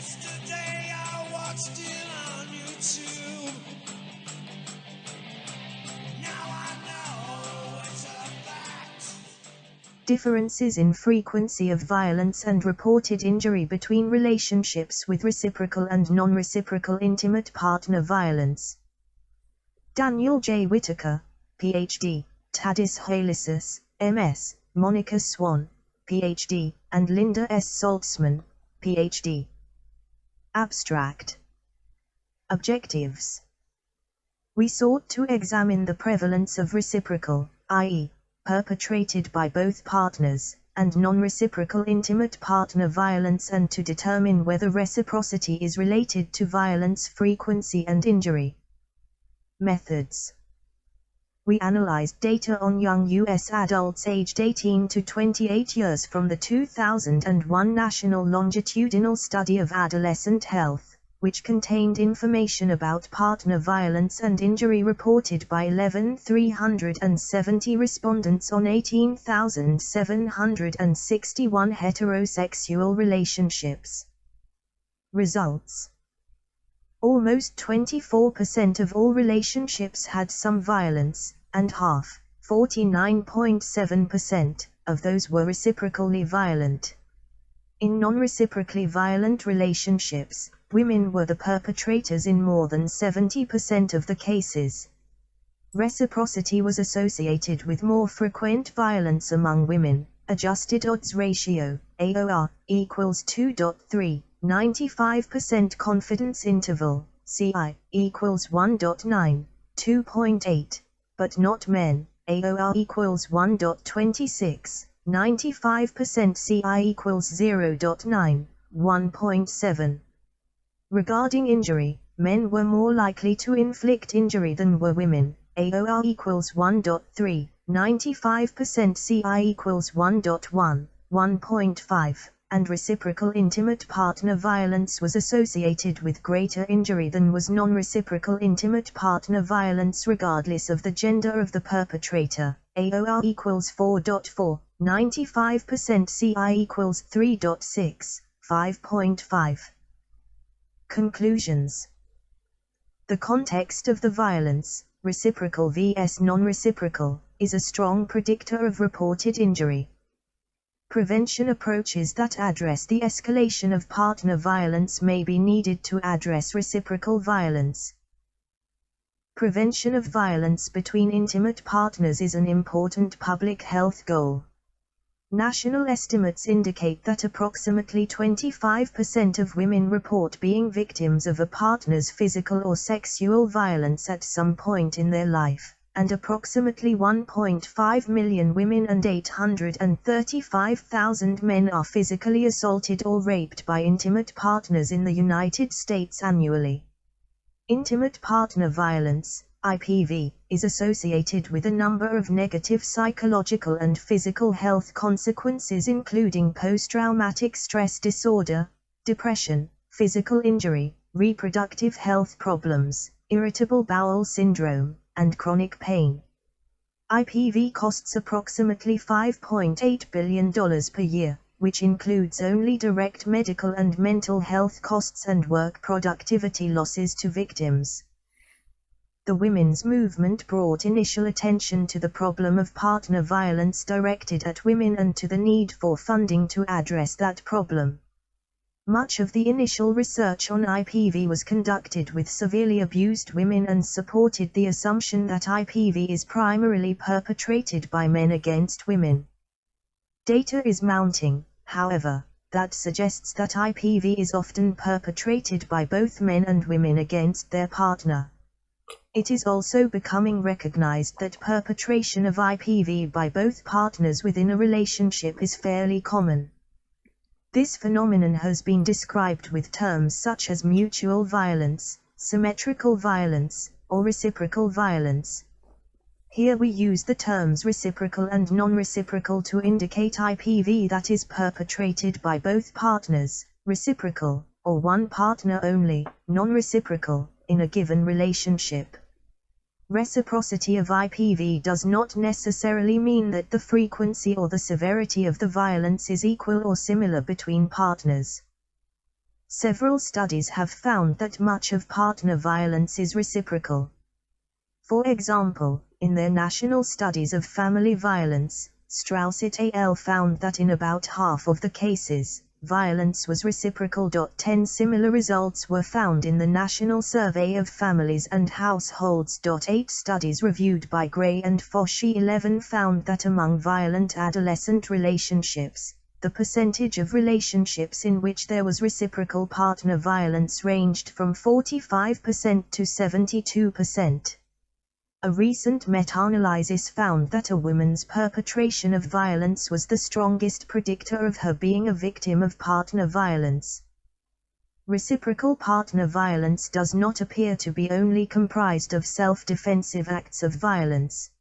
Yesterday I watched it on YouTube. Now I know it's a fact. Differences in frequency of violence and reported injury between relationships with reciprocal and non-reciprocal intimate partner violence. Daniel J. Whitaker, Ph.D., Tadis Halisis, M.S., Monica Swan, Ph.D., and Linda S. Saltzman, Ph.D. Abstract. Objectives. We sought to examine the prevalence of reciprocal, i.e., perpetrated by both partners, and non-reciprocal intimate partner violence and to determine whether reciprocity is related to violence frequency and injury. Methods. We analyzed data on young U.S. adults aged 18 to 28 years from the 2001 National Longitudinal Study of Adolescent Health, which contained information about partner violence and injury reported by 11,370 respondents on 18,761 heterosexual relationships. Results. Almost 24% of all relationships had some violence, and half, 49.7%, of those were reciprocally violent. In non-reciprocally violent relationships, women were the perpetrators in more than 70% of the cases. Reciprocity was associated with more frequent violence among women. Adjusted odds ratio, AOR, equals 2.3. 95% confidence interval, CI, equals 1.9, 2.8, but not men, AOR equals 1.26, 95% CI equals 0.9, 1.7. Regarding injury, men were more likely to inflict injury than were women, AOR equals 1.3, 95% CI equals 1.1, 1.5. And reciprocal intimate partner violence was associated with greater injury than was non-reciprocal intimate partner violence regardless of the gender of the perpetrator. AOR equals 4.4, 95% CI equals 3.6, 5.5. Conclusions. The context of the violence, reciprocal vs non-reciprocal, is a strong predictor of reported injury. Prevention approaches that address the escalation of partner violence may be needed to address reciprocal violence. Prevention of violence between intimate partners is an important public health goal. National estimates indicate that approximately 25% of women report being victims of a partner's physical or sexual violence at some point in their life, and approximately 1.5 million women and 835,000 men are physically assaulted or raped by intimate partners in the United States annually. Intimate partner violence, IPV, is associated with a number of negative psychological and physical health consequences including post-traumatic stress disorder, depression, physical injury, reproductive health problems, irritable bowel syndrome, and chronic pain. IPV costs approximately $5.8 billion per year, which includes only direct medical and mental health costs and work productivity losses to victims. The women's movement brought initial attention to the problem of partner violence directed at women and to the need for funding to address that problem. Much of the initial research on IPV was conducted with severely abused women and supported the assumption that IPV is primarily perpetrated by men against women. Data is mounting, however, that suggests that IPV is often perpetrated by both men and women against their partner. It is also becoming recognized that perpetration of IPV by both partners within a relationship is fairly common. This phenomenon has been described with terms such as mutual violence, symmetrical violence, or reciprocal violence. Here we use the terms reciprocal and non-reciprocal to indicate IPV that is perpetrated by both partners, reciprocal, or one partner only, non-reciprocal, in a given relationship. Reciprocity of IPV does not necessarily mean that the frequency or the severity of the violence is equal or similar between partners. Several studies have found that much of partner violence is reciprocal. For example, in their national studies of family violence, Strauss et al. Found that in about half of the cases, violence was reciprocal. 10 similar results were found in the National Survey of Families and Households. 8 studies reviewed by Gray and Foschi 11 found that among violent adolescent relationships, the percentage of relationships in which there was reciprocal partner violence ranged from 45% to 72%. A recent meta-analysis found that a woman's perpetration of violence was the strongest predictor of her being a victim of partner violence. Reciprocal partner violence does not appear to be only comprised of self-defensive acts of violence.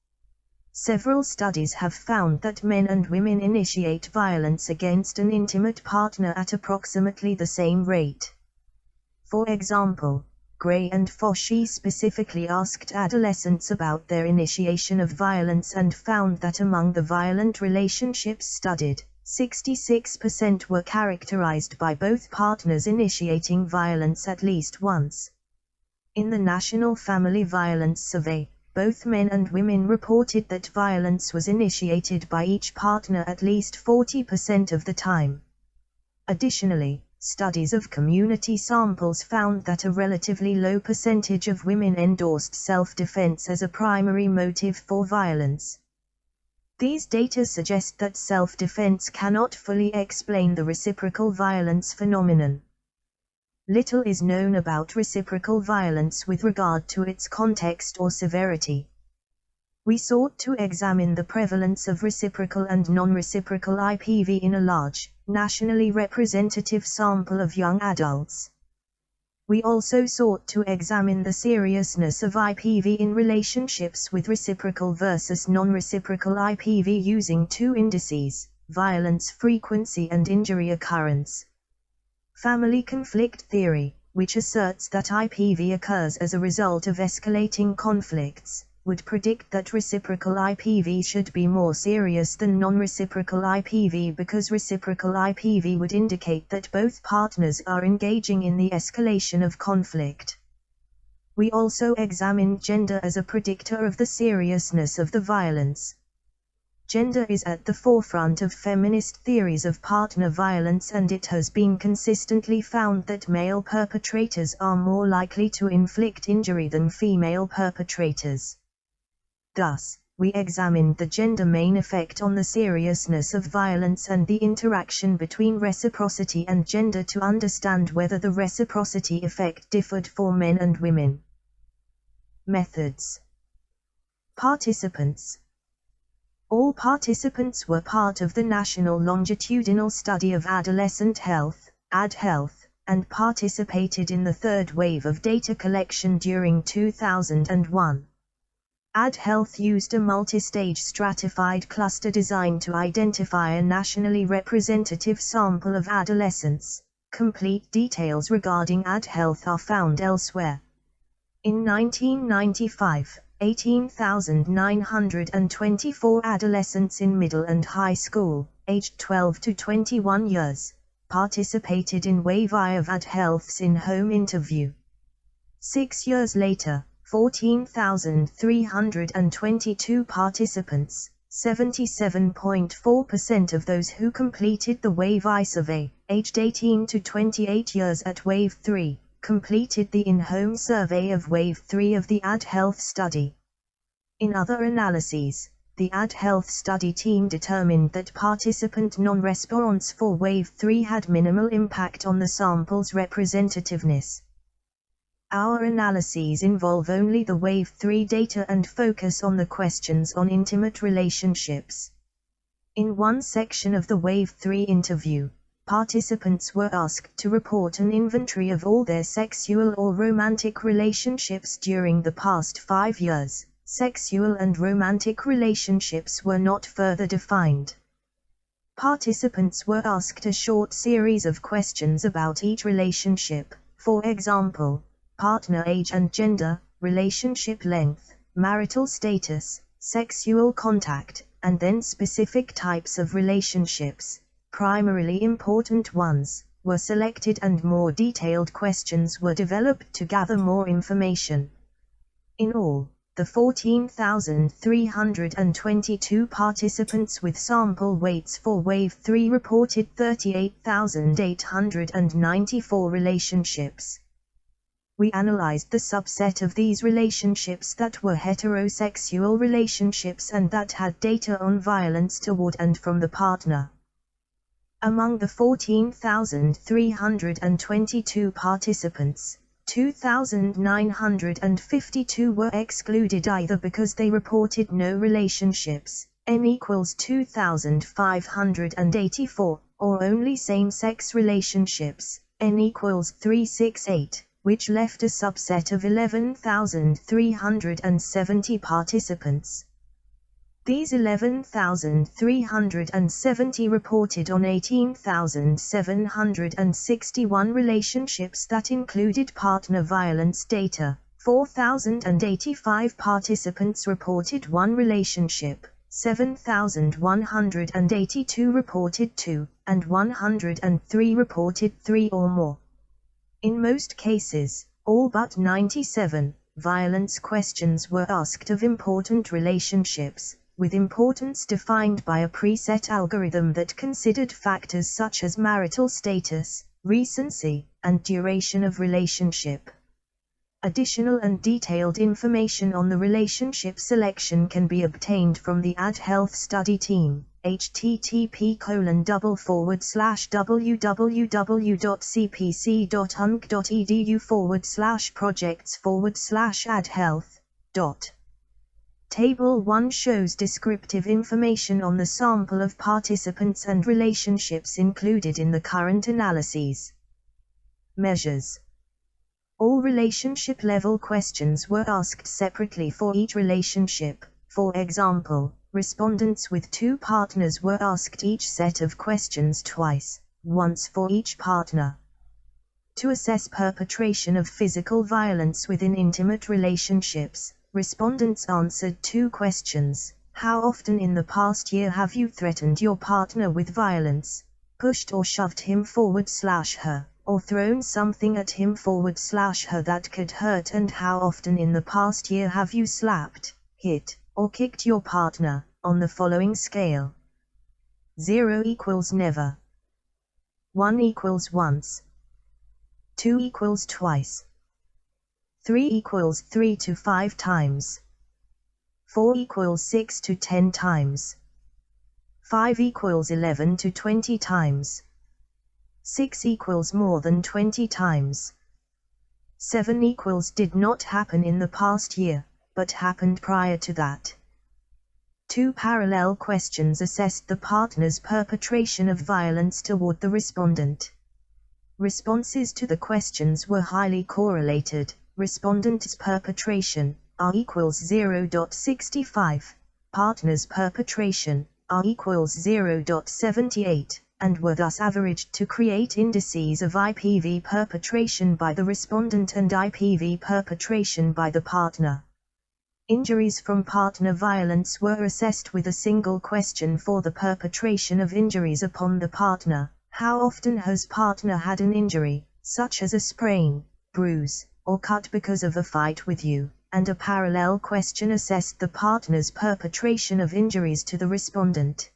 Several studies have found that men and women initiate violence against an intimate partner at approximately the same rate. For example, Gray and Foschi specifically asked adolescents about their initiation of violence and found that among the violent relationships studied, 66% were characterized by both partners initiating violence at least once. In the National Family Violence Survey, both men and women reported that violence was initiated by each partner at least 40% of the time. Additionally, studies of community samples found that a relatively low percentage of women endorsed self-defense as a primary motive for violence. These data suggest that self-defense cannot fully explain the reciprocal violence phenomenon. Little is known about reciprocal violence with regard to its context or severity. We sought to examine the prevalence of reciprocal and non-reciprocal IPV in a large, nationally representative sample of young adults. We also sought to examine the seriousness of IPV in relationships with reciprocal versus non-reciprocal IPV using two indices, violence frequency and injury occurrence. Family conflict theory, which asserts that IPV occurs as a result of escalating conflicts, would predict that reciprocal IPV should be more serious than non-reciprocal IPV because reciprocal IPV would indicate that both partners are engaging in the escalation of conflict. We also examined gender as a predictor of the seriousness of the violence. Gender is at the forefront of feminist theories of partner violence, and it has been consistently found that male perpetrators are more likely to inflict injury than female perpetrators. Thus, we examined the gender main effect on the seriousness of violence and the interaction between reciprocity and gender to understand whether the reciprocity effect differed for men and women. Methods. Participants. All participants were part of the National Longitudinal Study of Adolescent Health, AdHealth, and participated in the third wave of data collection during 2001. AdHealth used a multi-stage stratified cluster design to identify a nationally representative sample of adolescents. Complete details regarding AdHealth are found elsewhere. In 1995, 18,924 adolescents in middle and high school, aged 12 to 21 years, participated in Wave I of AdHealth's in-home interview. 6 years later, 14,322 participants, 77.4% of those who completed the Wave I survey, aged 18 to 28 years at Wave 3, completed the in-home survey of Wave 3 of the AdHealth study. In other analyses, the AdHealth study team determined that participant non-response for Wave 3 had minimal impact on the sample's representativeness. Our analyses involve only the Wave 3 data and focus on the questions on intimate relationships. In one section of the Wave 3 interview, participants were asked to report an inventory of all their sexual or romantic relationships during the past 5 years. Sexual and romantic relationships were not further defined. Participants were asked a short series of questions about each relationship, for example, partner age and gender, relationship length, marital status, sexual contact, and then specific types of relationships, primarily important ones, were selected and more detailed questions were developed to gather more information. In all, the 14,322 participants with sample weights for Wave 3 reported 38,894 relationships. We analyzed the subset of these relationships that were heterosexual relationships and that had data on violence toward and from the partner. Among the 14,322 participants, 2,952 were excluded either because they reported no relationships, n equals 2,584, or only same-sex relationships, n equals 368, which left a subset of 11,370 participants. These 11,370 reported on 18,761 relationships that included partner violence data. 4,085 participants reported one relationship, 7,182 reported two, and 103 reported three or more. In most cases, all but 97, violence questions were asked of important relationships, with importance defined by a preset algorithm that considered factors such as marital status, recency, and duration of relationship. Additional and detailed information on the relationship selection can be obtained from the AdHealth study team. http://www.cpc.unc.edu/projects/adhealth. Table 1 shows descriptive information on the sample of participants and relationships included in the current analyses. Measures. All relationship-level questions were asked separately for each relationship. For example, respondents with two partners were asked each set of questions twice, once for each partner. To assess perpetration of physical violence within intimate relationships, respondents answered two questions. How often in the past year have you threatened your partner with violence, pushed or shoved him /her, or thrown something at him /her that could hurt, and how often in the past year have you slapped, hit, or kicked your partner, on the following scale. 0 equals never. 1 equals once. 2 equals twice. 3 equals 3 to 5 times. 4 equals 6 to 10 times. 5 equals 11 to 20 times. 6 equals more than 20 times. 7 equals did not happen in the past year, but happened prior to that. Two parallel questions assessed the partner's perpetration of violence toward the respondent. Responses to the questions were highly correlated. Respondent's perpetration, R equals 0.65, partner's perpetration, R equals 0.78, and were thus averaged to create indices of IPV perpetration by the respondent and IPV perpetration by the partner. Injuries from partner violence were assessed with a single question for the perpetration of injuries upon the partner. How often has partner had an injury, such as a sprain, bruise, or cut because of a fight with you? And a parallel question assessed the partner's perpetration of injuries to the respondent.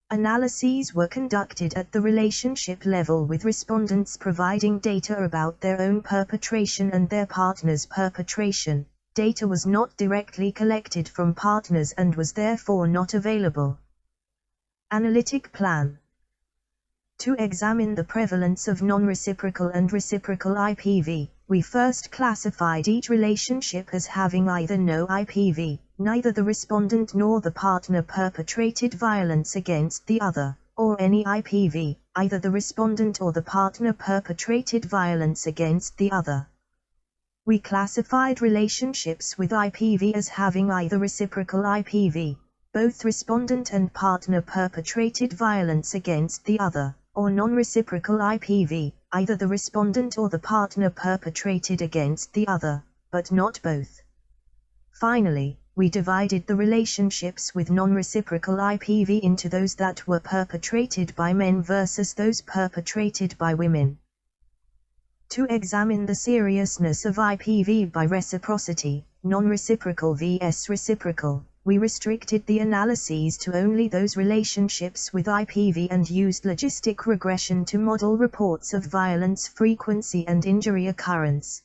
Analyses were conducted at the relationship level with respondents providing data about their own perpetration and their partner's perpetration. Data was not directly collected from partners and was therefore not available. Analytic plan. To examine the prevalence of non-reciprocal and reciprocal IPV, we first classified each relationship as having either no IPV, neither the respondent nor the partner perpetrated violence against the other, or any IPV, either the respondent or the partner perpetrated violence against the other. We classified relationships with IPV as having either reciprocal IPV, both respondent and partner perpetrated violence against the other, or non-reciprocal IPV, either the respondent or the partner perpetrated against the other, but not both. Finally, we divided the relationships with non-reciprocal IPV into those that were perpetrated by men versus those perpetrated by women. To examine the seriousness of IPV by reciprocity, non-reciprocal vs reciprocal, we restricted the analyses to only those relationships with IPV and used logistic regression to model reports of violence frequency and injury occurrence.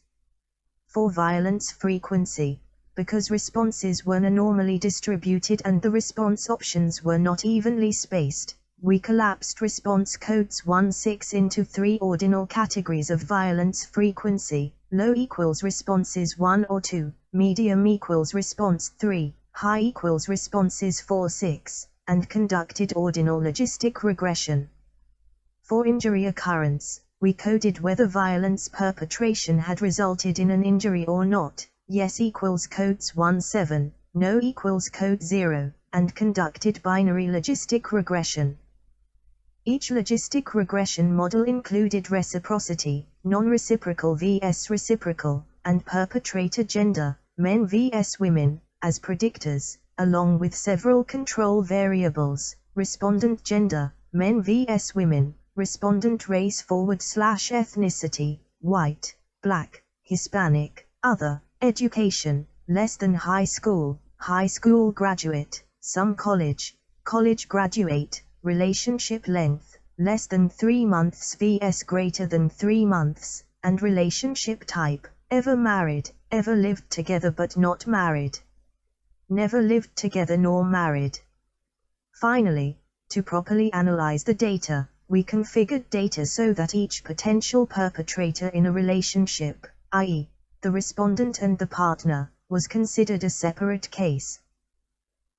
For violence frequency, because responses were normally distributed and the response options were not evenly spaced, we collapsed response codes 1-6 into 3 ordinal categories of violence frequency: low equals responses 1 or 2, medium equals response 3, high equals responses 4-6, and conducted ordinal logistic regression. For injury occurrence, we coded whether violence perpetration had resulted in an injury or not: yes equals codes 1-7, no equals code 0, and conducted binary logistic regression. Each logistic regression model included reciprocity, non-reciprocal vs reciprocal, and perpetrator gender, men vs women, as predictors, along with several control variables: respondent gender, men vs women, respondent race /ethnicity, white, black, Hispanic, other, education, less than high school graduate, some college graduate, relationship length, less than 3 months vs greater than 3 months, and relationship type, ever married, ever lived together but not married, never lived together nor married. Finally, to properly analyze the data, we configured data so that each potential perpetrator in a relationship, i.e., the respondent and the partner, was considered a separate case.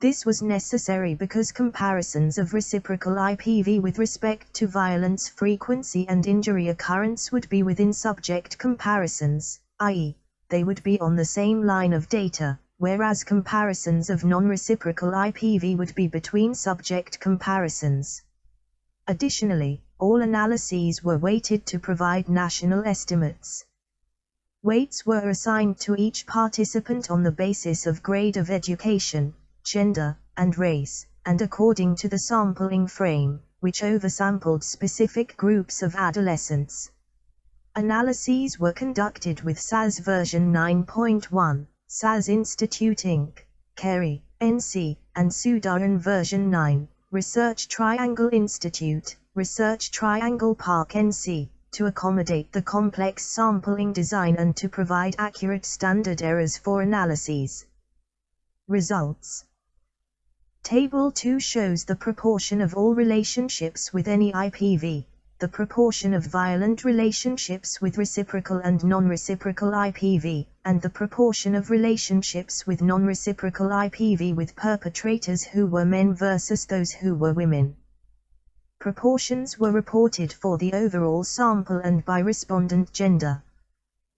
This was necessary because comparisons of reciprocal IPV with respect to violence frequency and injury occurrence would be within subject comparisons, i.e., they would be on the same line of data, whereas comparisons of non-reciprocal IPV would be between subject comparisons. Additionally, all analyses were weighted to provide national estimates. Weights were assigned to each participant on the basis of grade of education, gender, and race, and according to the sampling frame, which oversampled specific groups of adolescents. Analyses were conducted with SAS version 9.1, SAS Institute Inc., Kerry, NC, and Sudaran version 9, Research Triangle Institute, Research Triangle Park NC, to accommodate the complex sampling design and to provide accurate standard errors for analyses. Results. Table 2 shows the proportion of all relationships with any IPV, the proportion of violent relationships with reciprocal and non-reciprocal IPV, and the proportion of relationships with non-reciprocal IPV with perpetrators who were men versus those who were women. Proportions were reported for the overall sample and by respondent gender.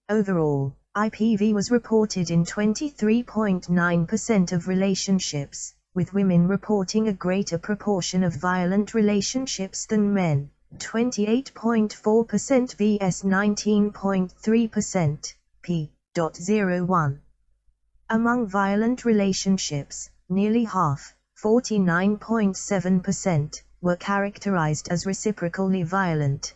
Overall, IPV was reported in 23.9% of relationships, with women reporting a greater proportion of violent relationships than men, 28.4% vs 19.3%, p.01. Among violent relationships, nearly half, 49.7%, were characterized as reciprocally violent.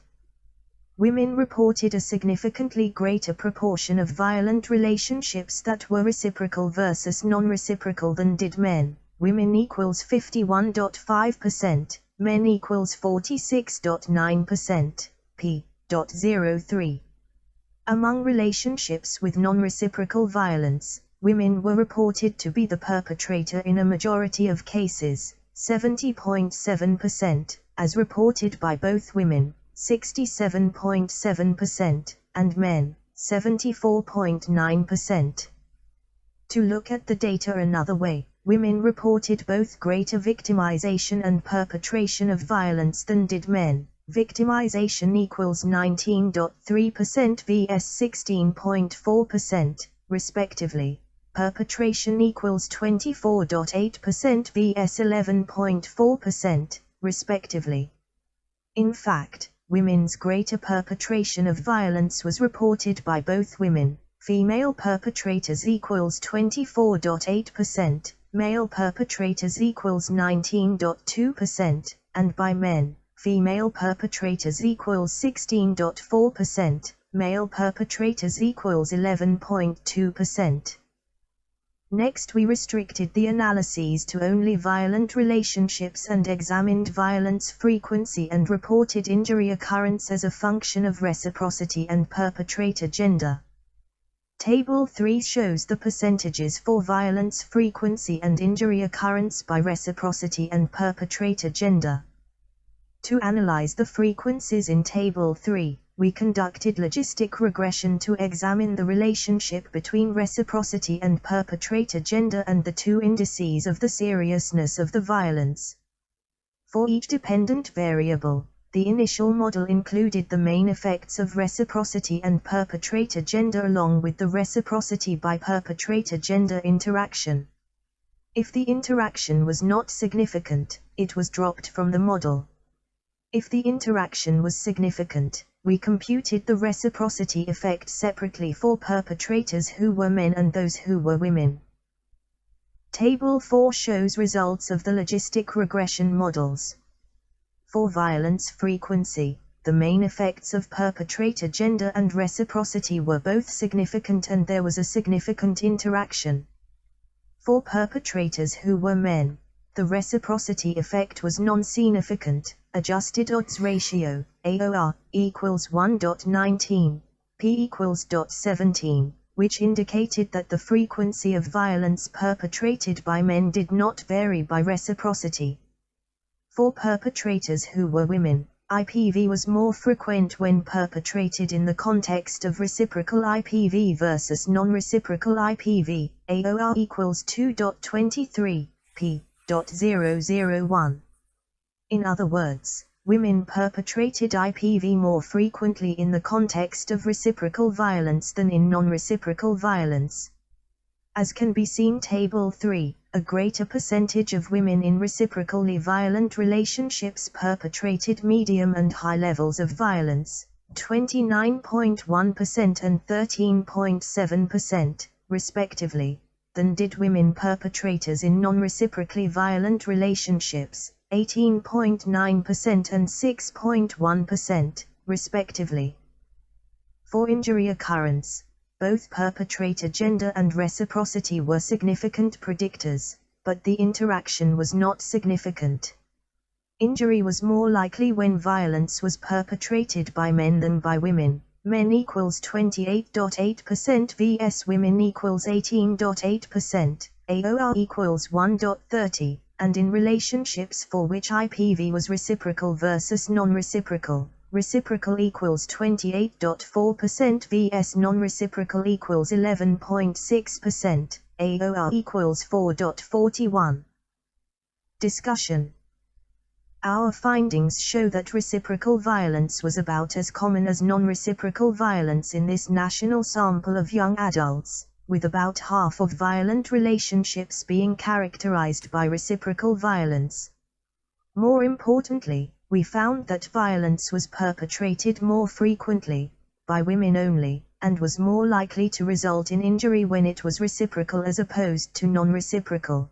Women reported a significantly greater proportion of violent relationships that were reciprocal versus non-reciprocal than did men. Women equals 51.5%, men equals 46.9%, p.03. Among relationships with non-reciprocal violence, women were reported to be the perpetrator in a majority of cases, 70.7%, as reported by both women, 67.7%, and men, 74.9%. To look at the data another way, women reported both greater victimization and perpetration of violence than did men. Victimization equals 19.3% vs 16.4%, respectively. Perpetration equals 24.8% vs 11.4%, respectively. In fact, women's greater perpetration of violence was reported by both women, female perpetrators equals 24.8%, male perpetrators equals 19.2%, and by men, female perpetrators equals 16.4%, male perpetrators equals 11.2%. Next we restricted the analyses to only violent relationships and examined violence frequency and reported injury occurrence as a function of reciprocity and perpetrator gender. Table 3 shows the percentages for violence frequency and injury occurrence by reciprocity and perpetrator gender. To analyze the frequencies in Table 3, we conducted logistic regression to examine the relationship between reciprocity and perpetrator gender and the two indices of the seriousness of the violence. For each dependent variable, the initial model included the main effects of reciprocity and perpetrator gender along with the reciprocity by perpetrator gender interaction. If the interaction was not significant, it was dropped from the model. If the interaction was significant, we computed the reciprocity effect separately for perpetrators who were men and those who were women. Table 4 shows results of the logistic regression models. For violence frequency, the main effects of perpetrator gender and reciprocity were both significant and there was a significant interaction. For perpetrators who were men, the reciprocity effect was non-significant. Adjusted odds ratio, AOR, equals 1.19, P equals 0.17, which indicated that the frequency of violence perpetrated by men did not vary by reciprocity. For perpetrators who were women, IPV was more frequent when perpetrated in the context of reciprocal IPV versus non-reciprocal IPV, AOR equals 2.23, P.001. In other words, women perpetrated IPV more frequently in the context of reciprocal violence than in non-reciprocal violence. As can be seen Table 3, a greater percentage of women in reciprocally violent relationships perpetrated medium and high levels of violence, 29.1% and 13.7%, respectively, than did women perpetrators in non-reciprocally violent relationships, 18.9% and 6.1%, respectively. For injury occurrence, both perpetrator gender and reciprocity were significant predictors, but the interaction was not significant. Injury was more likely when violence was perpetrated by men than by women. Men equals 28.8% vs women equals 18.8%, AOR equals 1.30. And in relationships for which IPV was reciprocal versus non-reciprocal, reciprocal equals 28.4% vs non-reciprocal equals 11.6%, AOR equals 4.41. Discussion. Our findings show that reciprocal violence was about as common as non-reciprocal violence in this national sample of young adults, with about half of violent relationships being characterized by reciprocal violence. More importantly, we found that violence was perpetrated more frequently, by women only, and was more likely to result in injury when it was reciprocal as opposed to non-reciprocal.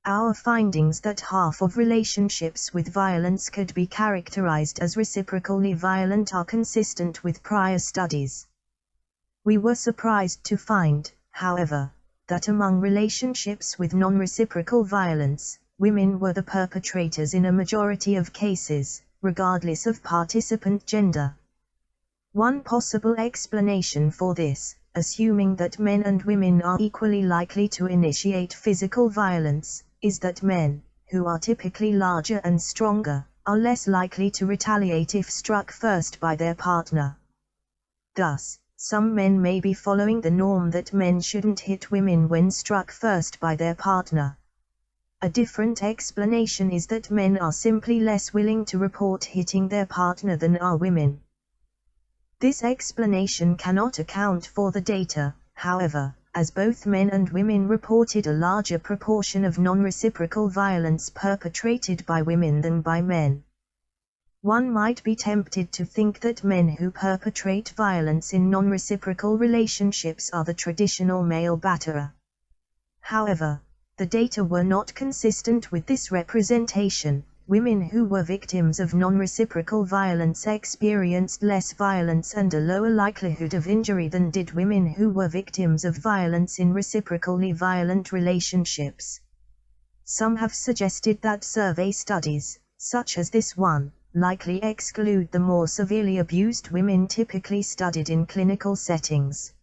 Our findings that half of relationships with violence could be characterized as reciprocally violent are consistent with prior studies. We were surprised to find, however, that among relationships with non-reciprocal violence, women were the perpetrators in a majority of cases, regardless of participant gender. One possible explanation for this, assuming that men and women are equally likely to initiate physical violence, is that men, who are typically larger and stronger, are less likely to retaliate if struck first by their partner. Thus, some men may be following the norm that men shouldn't hit women when struck first by their partner. A different explanation is that men are simply less willing to report hitting their partner than are women. This explanation cannot account for the data, however, as both men and women reported a larger proportion of non-reciprocal violence perpetrated by women than by men. One might be tempted to think that men who perpetrate violence in non-reciprocal relationships are the traditional male batterer. However, the data were not consistent with this representation. Women who were victims of non-reciprocal violence experienced less violence and a lower likelihood of injury than did women who were victims of violence in reciprocally violent relationships. Some have suggested that survey studies, such as this one, likely exclude the more severely abused women typically studied in clinical settings.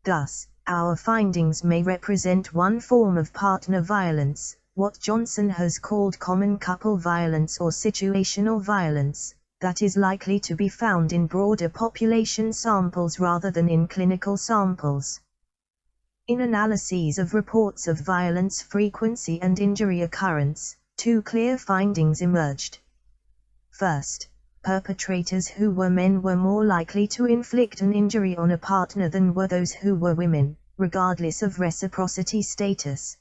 Thus, our findings may represent one form of partner violence, what Johnson has called common couple violence or situational violence, that is likely to be found in broader population samples rather than in clinical samples. In analyses of reports of violence frequency and injury occurrence, two clear findings emerged. First, perpetrators who were men were more likely to inflict an injury on a partner than were those who were women, regardless of reciprocity status.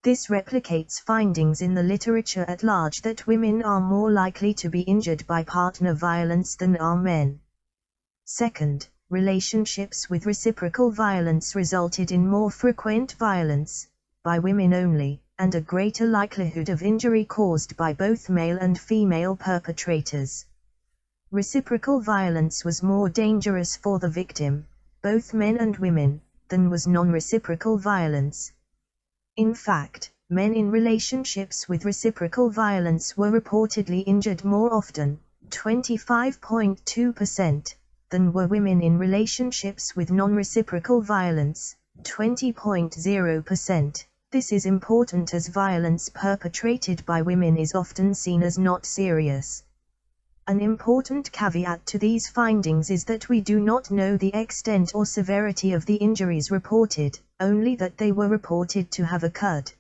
This replicates findings in the literature at large that women are more likely to be injured by partner violence than are men. Second, relationships with reciprocal violence resulted in more frequent violence, by women only, and a greater likelihood of injury caused by both male and female perpetrators. Reciprocal violence was more dangerous for the victim, both men and women, than was non-reciprocal violence. In fact, men in relationships with reciprocal violence were reportedly injured more often, 25.2%, than were women in relationships with non-reciprocal violence, 20.0%. This is important as violence perpetrated by women is often seen as not serious. An important caveat to these findings is that we do not know the extent or severity of the injuries reported, only that they were reported to have occurred.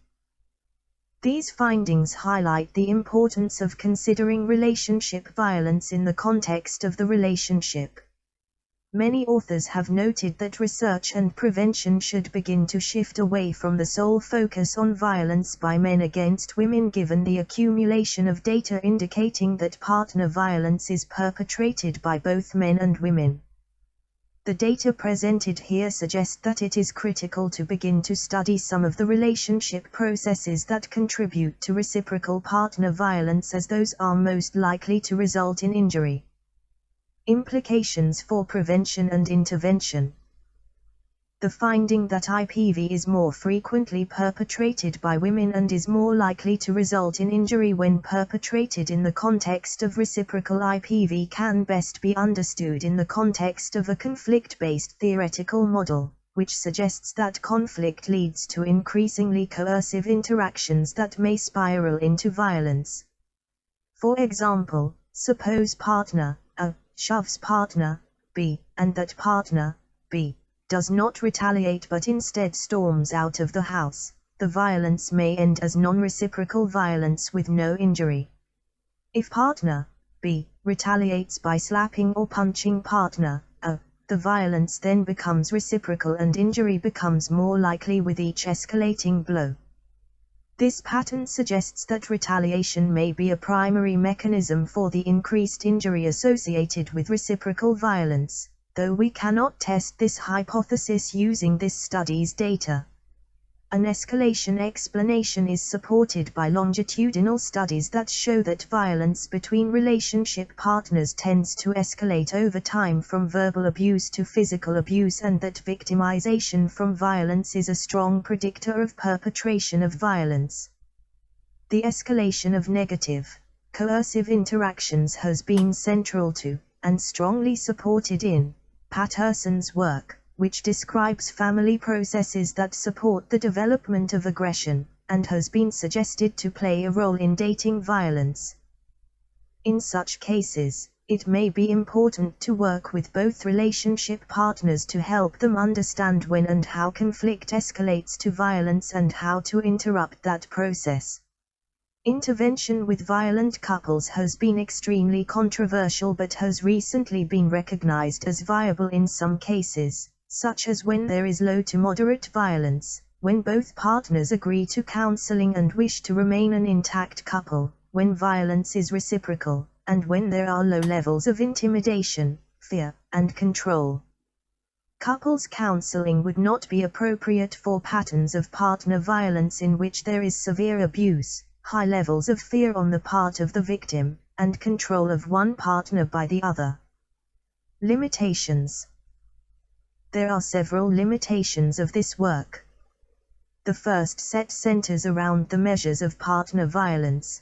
These findings highlight the importance of considering relationship violence in the context of the relationship. Many authors have noted that research and prevention should begin to shift away from the sole focus on violence by men against women given the accumulation of data indicating that partner violence is perpetrated by both men and women. The data presented here suggest that it is critical to begin to study some of the relationship processes that contribute to reciprocal partner violence as those are most likely to result in injury. Implications for prevention and intervention. The finding that IPV is more frequently perpetrated by women and is more likely to result in injury when perpetrated in the context of reciprocal IPV can best be understood in the context of a conflict-based theoretical model, which suggests that conflict leads to increasingly coercive interactions that may spiral into violence. For example, suppose partner A shoves partner B, and that partner B does not retaliate but instead storms out of the house. The violence may end as non-reciprocal violence with no injury. If partner B retaliates by slapping or punching partner A, the violence then becomes reciprocal and injury becomes more likely with each escalating blow. This pattern suggests that retaliation may be a primary mechanism for the increased injury associated with reciprocal violence, though we cannot test this hypothesis using this study's data. An escalation explanation is supported by longitudinal studies that show that violence between relationship partners tends to escalate over time from verbal abuse to physical abuse and that victimization from violence is a strong predictor of perpetration of violence. The escalation of negative, coercive interactions has been central to, and strongly supported in, Patterson's work, which describes family processes that support the development of aggression, and has been suggested to play a role in dating violence. In such cases, it may be important to work with both relationship partners to help them understand when and how conflict escalates to violence and how to interrupt that process. Intervention with violent couples has been extremely controversial but has recently been recognized as viable in some cases, such as when there is low to moderate violence, when both partners agree to counseling and wish to remain an intact couple, when violence is reciprocal, and when there are low levels of intimidation, fear, and control. Couples counseling would not be appropriate for patterns of partner violence in which there is severe abuse, high levels of fear on the part of the victim, and control of one partner by the other. Limitations. There are several limitations of this work. The first set centers around the measures of partner violence.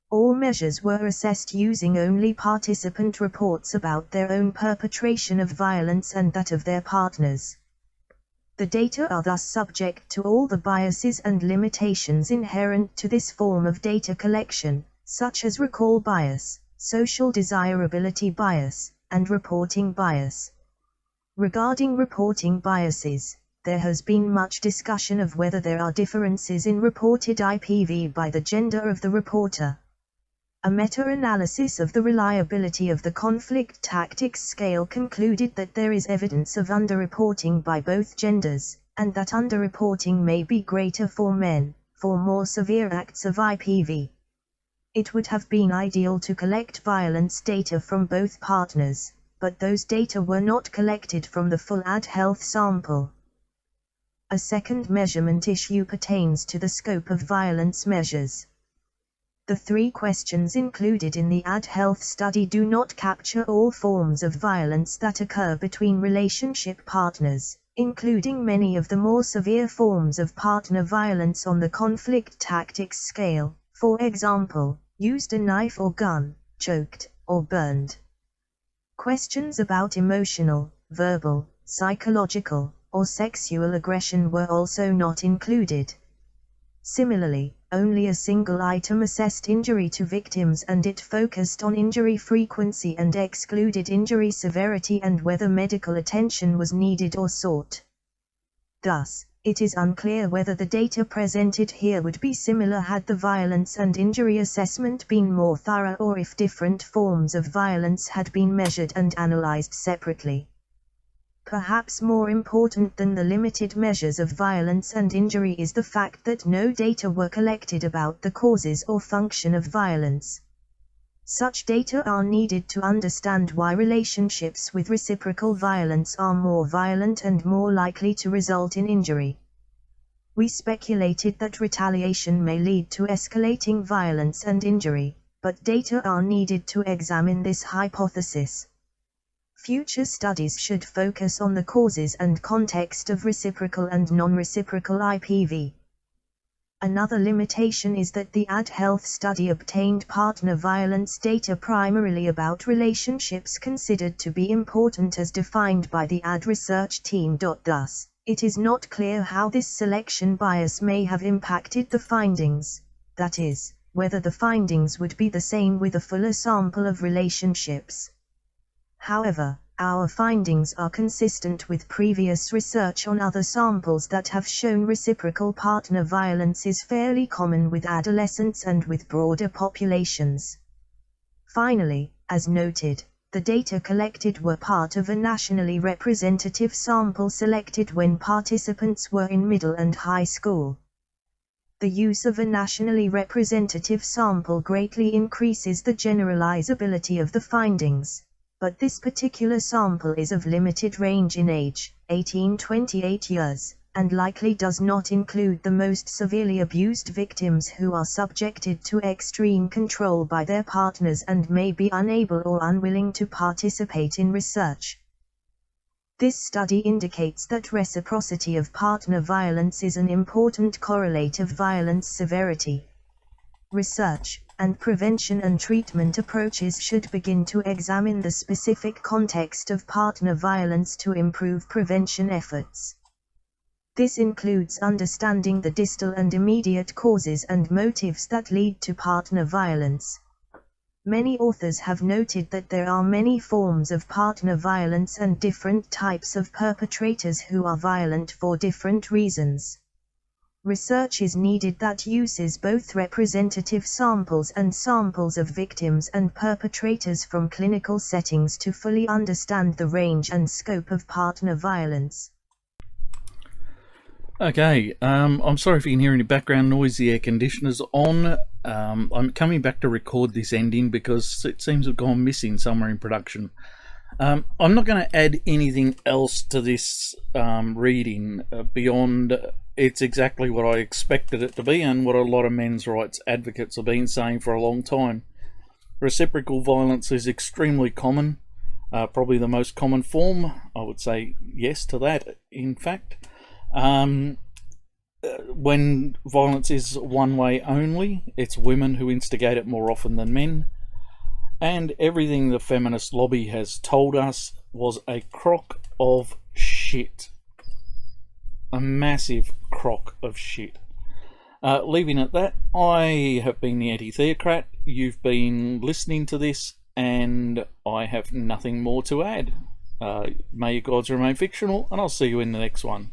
All measures were assessed using only participant reports about their own perpetration of violence and that of their partners. The data are thus subject to all the biases and limitations inherent to this form of data collection, such as recall bias, social desirability bias, and reporting bias. Regarding reporting biases, there has been much discussion of whether there are differences in reported IPV by the gender of the reporter. A meta-analysis of the reliability of the conflict tactics scale concluded that there is evidence of underreporting by both genders, and that underreporting may be greater for men, for more severe acts of IPV. It would have been ideal to collect violence data from both partners, but those data were not collected from the full ad health sample. A second measurement issue pertains to the scope of violence measures. The 3 questions included in the ad health study do not capture all forms of violence that occur between relationship partners, including many of the more severe forms of partner violence on the conflict tactics scale, for example, used a knife or gun, choked, or burned. Questions about emotional, verbal, psychological, or sexual aggression were also not included. Similarly, only a single item assessed injury to victims and it focused on injury frequency and excluded injury severity and whether medical attention was needed or sought. Thus, it is unclear whether the data presented here would be similar had the violence and injury assessment been more thorough or if different forms of violence had been measured and analyzed separately. Perhaps more important than the limited measures of violence and injury is the fact that no data were collected about the causes or function of violence. Such data are needed to understand why relationships with reciprocal violence are more violent and more likely to result in injury. We speculated that retaliation may lead to escalating violence and injury, but data are needed to examine this hypothesis. Future studies should focus on the causes and context of reciprocal and non-reciprocal IPV. Another limitation is that the ad health study obtained partner violence data primarily about relationships considered to be important as defined by the ad research team. Thus, it is not clear how this selection bias may have impacted the findings, that is, whether the findings would be the same with a fuller sample of relationships. However, our findings are consistent with previous research on other samples that have shown reciprocal partner violence is fairly common with adolescents and with broader populations. Finally, as noted, the data collected were part of a nationally representative sample selected when participants were in middle and high school. The use of a nationally representative sample greatly increases the generalizability of the findings. But this particular sample is of limited range in age, 18-28 years, and likely does not include the most severely abused victims who are subjected to extreme control by their partners and may be unable or unwilling to participate in research. This study indicates that reciprocity of partner violence is an important correlate of violence severity. Research and prevention and treatment approaches should begin to examine the specific context of partner violence to improve prevention efforts. This includes understanding the distal and immediate causes and motives that lead to partner violence. Many authors have noted that there are many forms of partner violence and different types of perpetrators who are violent for different reasons. Research is needed that uses both representative samples and samples of victims and perpetrators from clinical settings to fully understand the range and scope of partner violence. Okay, I'm sorry if you can hear any background noise. The air conditioner's on. I'm coming back to record this ending because it seems to have gone missing somewhere in production. I'm not going to add anything else to this reading beyond it's exactly what I expected it to be and what a lot of men's rights advocates have been saying for a long time. Reciprocal violence is extremely common, probably the most common form. I would say yes to that, in fact. When violence is one way only, it's women who instigate it more often than men. And everything the feminist lobby has told us was a crock of shit. A massive crock of shit. Leaving it at that, I have been the anti-theocrat. You've been listening to this, and I have nothing more to add. May your gods remain fictional, and I'll see you in the next one.